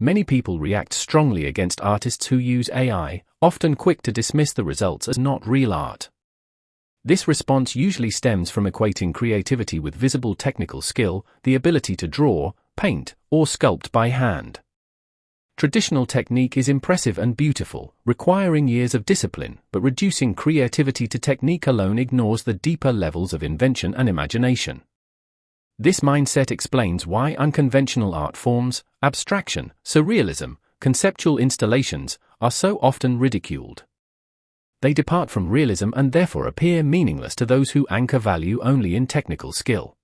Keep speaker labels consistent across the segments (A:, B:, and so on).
A: many people react strongly against artists who use AI, often quick to dismiss the results as not real art. This response usually stems from equating creativity with visible technical skill, the ability to draw, paint, or sculpt by hand. Traditional technique is impressive and beautiful, requiring years of discipline, but reducing creativity to technique alone ignores the deeper levels of invention and imagination. This mindset explains why unconventional art forms, abstraction, surrealism, conceptual installations, are so often ridiculed. They depart from realism and therefore appear meaningless to those who anchor value only in technical skill.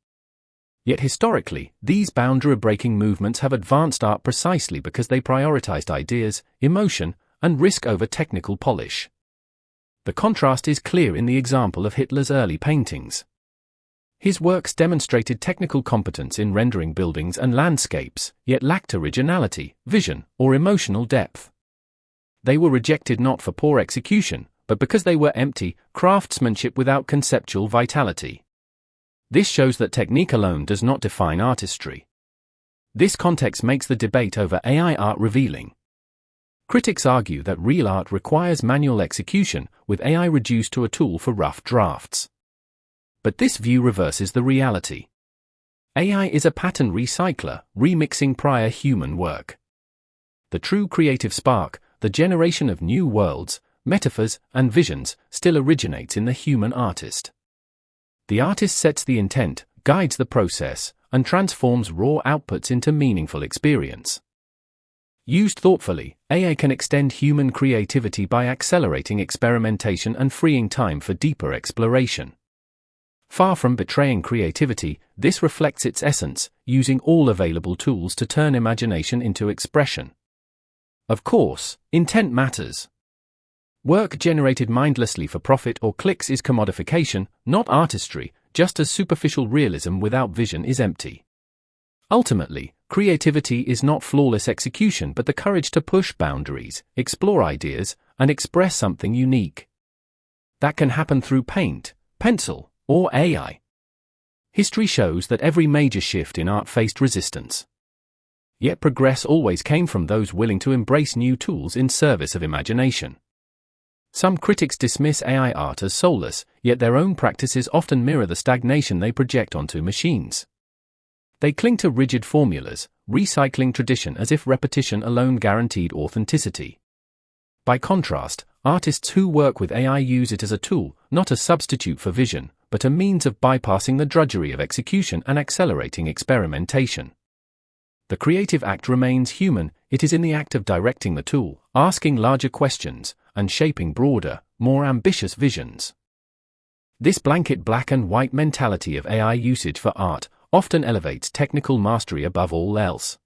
A: Yet historically, these boundary-breaking movements have advanced art precisely because they prioritized ideas, emotion, and risk over technical polish. The contrast is clear in the example of Hitler's early paintings. His works demonstrated technical competence in rendering buildings and landscapes, yet lacked originality, vision, or emotional depth. They were rejected not for poor execution, but because they were empty craftsmanship without conceptual vitality. This shows that technique alone does not define artistry. This context makes the debate over AI art revealing. Critics argue that real art requires manual execution, with AI reduced to a tool for rough drafts. But this view reverses the reality. AI is a pattern recycler, remixing prior human work. The true creative spark, the generation of new worlds, metaphors, and visions, still originates in the human artist. The artist sets the intent, guides the process, and transforms raw outputs into meaningful experience. Used thoughtfully, AI can extend human creativity by accelerating experimentation and freeing time for deeper exploration. Far from betraying creativity, this reflects its essence, using all available tools to turn imagination into expression. Of course, intent matters. Work generated mindlessly for profit or clicks is commodification, not artistry, just as superficial realism without vision is empty. Ultimately, creativity is not flawless execution but the courage to push boundaries, explore ideas, and express something unique. That can happen through paint, pencil, or AI. History shows that every major shift in art faced resistance. Yet progress always came from those willing to embrace new tools in service of imagination. Some critics dismiss AI art as soulless, yet their own practices often mirror the stagnation they project onto machines. They cling to rigid formulas, recycling tradition as if repetition alone guaranteed authenticity. By contrast, artists who work with AI use it as a tool, not a substitute for vision, but a means of bypassing the drudgery of execution and accelerating experimentation. The creative act remains human, it is in the act of directing the tool, asking larger questions, and shaping broader, more ambitious visions. This blanket black and white mentality of AI usage for art often elevates technical mastery above all else.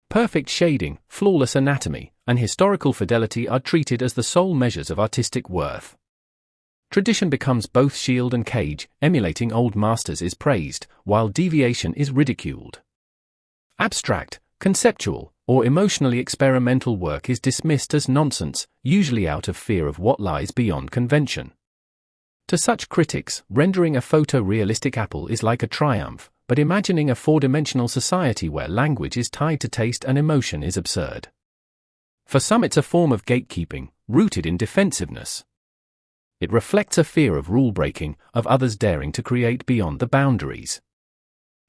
A: Perfect shading, flawless anatomy, and historical fidelity are treated as the sole measures of artistic worth. Tradition becomes both shield and cage, emulating old masters is praised, while deviation is ridiculed. Abstract, conceptual, or emotionally experimental work is dismissed as nonsense, usually out of fear of what lies beyond convention. To such critics, rendering a photorealistic apple is like a triumph, but imagining a four-dimensional society where language is tied to taste and emotion is absurd. For some it's a form of gatekeeping, rooted in defensiveness. It reflects a fear of rule-breaking, of others daring to create beyond the boundaries.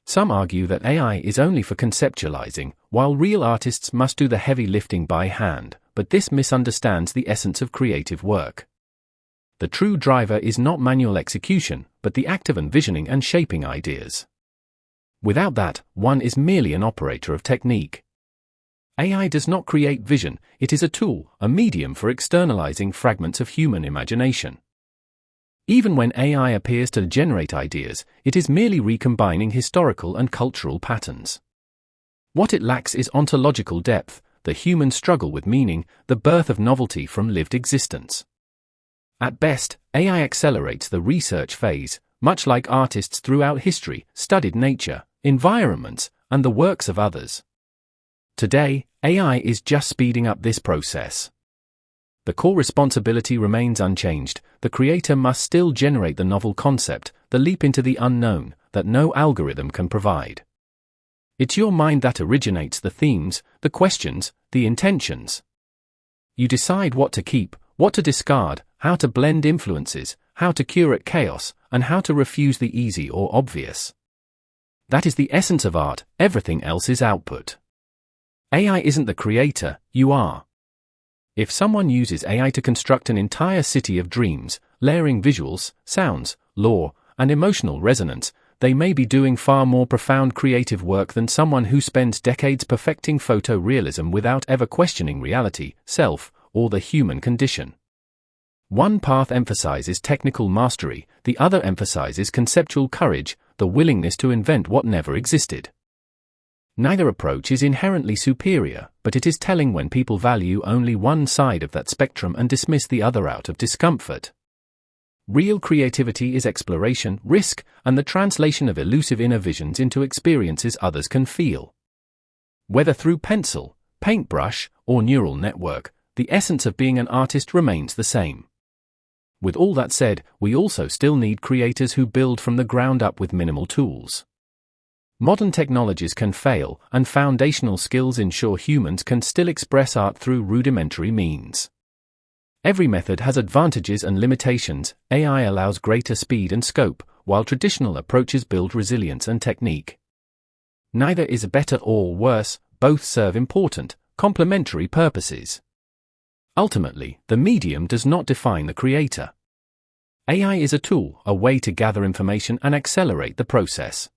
A: Some argue that AI is only for conceptualizing, while real artists must do the heavy lifting by hand, but this misunderstands the essence of creative work. The true driver is not manual execution, but the act of envisioning and shaping ideas. Without that, one is merely an operator of technique. AI does not create vision, it is a tool, a medium for externalizing fragments of human imagination. Even when AI appears to generate ideas, it is merely recombining historical and cultural patterns. What it lacks is ontological depth, the human struggle with meaning, the birth of novelty from lived existence. At best, AI accelerates the research phase, much like artists throughout history studied nature, environments, and the works of others. Today, AI is just speeding up this process. The core responsibility remains unchanged. The creator must still generate the novel concept, the leap into the unknown, that no algorithm can provide. It's your mind that originates the themes, the questions, the intentions. You decide what to keep, what to discard, how to blend influences, how to curate chaos, and how to refuse the easy or obvious. That is the essence of art, everything else is output. AI isn't the creator, you are. If someone uses AI to construct an entire city of dreams, layering visuals, sounds, lore, and emotional resonance, they may be doing far more profound creative work than someone who spends decades perfecting photorealism without ever questioning reality, self, or the human condition. One path emphasizes technical mastery, the other emphasizes conceptual courage, the willingness to invent what never existed. Neither approach is inherently superior, but it is telling when people value only one side of that spectrum and dismiss the other out of discomfort. Real creativity is exploration, risk, and the translation of elusive inner visions into experiences others can feel. Whether through pencil, paintbrush, or neural network, the essence of being an artist remains the same. With all that said, we also still need creators who build from the ground up with minimal tools. Modern technologies can fail, and foundational skills ensure humans can still express art through rudimentary means. Every method has advantages and limitations. AI allows greater speed and scope, while traditional approaches build resilience and technique. Neither is better or worse, both serve important, complementary purposes. Ultimately, the medium does not define the creator. AI is a tool, a way to gather information and accelerate the process.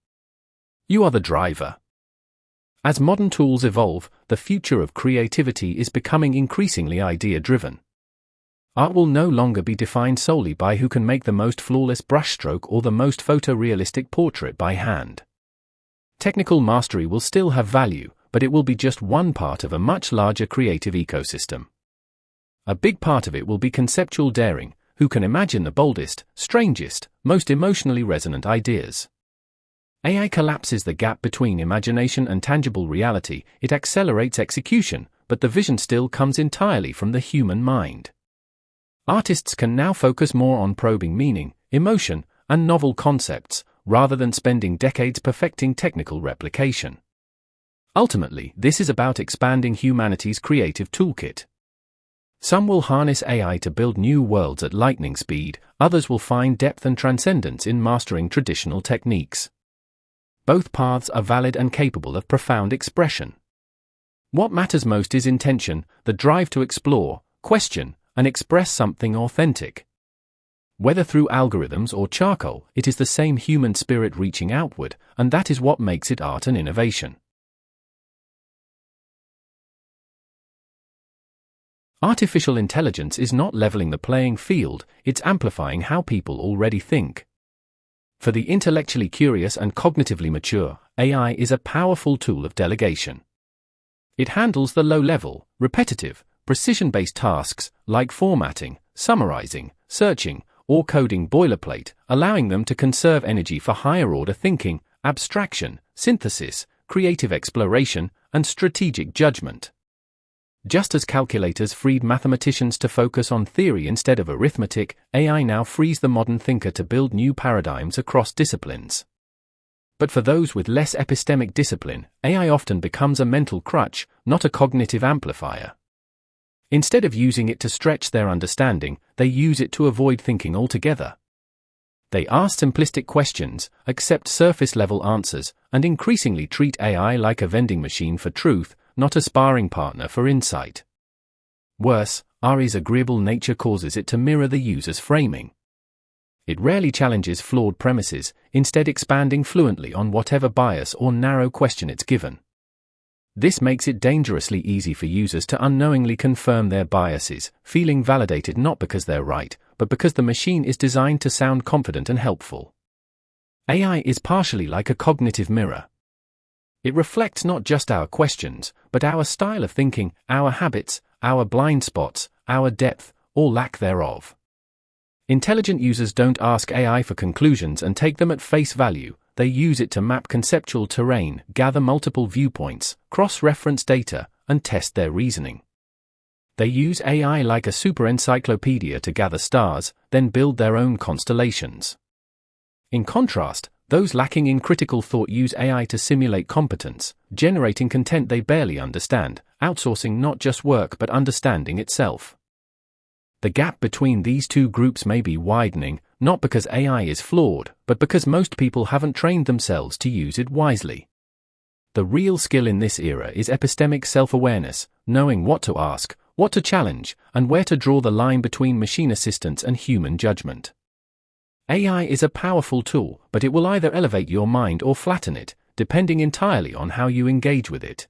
A: You are the driver. As modern tools evolve, the future of creativity is becoming increasingly idea-driven. Art will no longer be defined solely by who can make the most flawless brushstroke or the most photorealistic portrait by hand. Technical mastery will still have value, but it will be just one part of a much larger creative ecosystem. A big part of it will be conceptual daring, who can imagine the boldest, strangest, most emotionally resonant ideas. AI collapses the gap between imagination and tangible reality, it accelerates execution, but the vision still comes entirely from the human mind. Artists can now focus more on probing meaning, emotion, and novel concepts, rather than spending decades perfecting technical replication. Ultimately, this is about expanding humanity's creative toolkit. Some will harness AI to build new worlds at lightning speed, others will find depth and transcendence in mastering traditional techniques. Both paths are valid and capable of profound expression. What matters most is intention, the drive to explore, question, and express something authentic. Whether through algorithms or charcoal, it is the same human spirit reaching outward, and that is what makes it art and innovation. Artificial intelligence is not leveling the playing field, it's amplifying how people already think. For the intellectually curious and cognitively mature, AI is a powerful tool of delegation. It handles the low-level, repetitive, precision-based tasks like formatting, summarizing, searching, or coding boilerplate, allowing them to conserve energy for higher-order thinking, abstraction, synthesis, creative exploration, and strategic judgment. Just as calculators freed mathematicians to focus on theory instead of arithmetic, AI now frees the modern thinker to build new paradigms across disciplines. But for those with less epistemic discipline, AI often becomes a mental crutch, not a cognitive amplifier. Instead of using it to stretch their understanding, they use it to avoid thinking altogether. They ask simplistic questions, accept surface-level answers, and increasingly treat AI like a vending machine for truth, not a sparring partner for insight. Worse, AI's agreeable nature causes it to mirror the user's framing. It rarely challenges flawed premises, instead expanding fluently on whatever bias or narrow question it's given. This makes it dangerously easy for users to unknowingly confirm their biases, feeling validated not because they're right, but because the machine is designed to sound confident and helpful. AI is partially like a cognitive mirror. It reflects not just our questions, but our style of thinking, our habits, our blind spots, our depth, or lack thereof. Intelligent users don't ask AI for conclusions and take them at face value, they use it to map conceptual terrain, gather multiple viewpoints, cross-reference data, and test their reasoning. They use AI like a super encyclopedia to gather stars, then build their own constellations. In contrast, Those lacking in critical thought use AI to simulate competence, generating content they barely understand, outsourcing not just work but understanding itself. The gap between these two groups may be widening, not because AI is flawed, but because most people haven't trained themselves to use it wisely. The real skill in this era is epistemic self-awareness, knowing what to ask, what to challenge, and where to draw the line between machine assistance and human judgment. AI is a powerful tool, but it will either elevate your mind or flatten it, depending entirely on how you engage with it.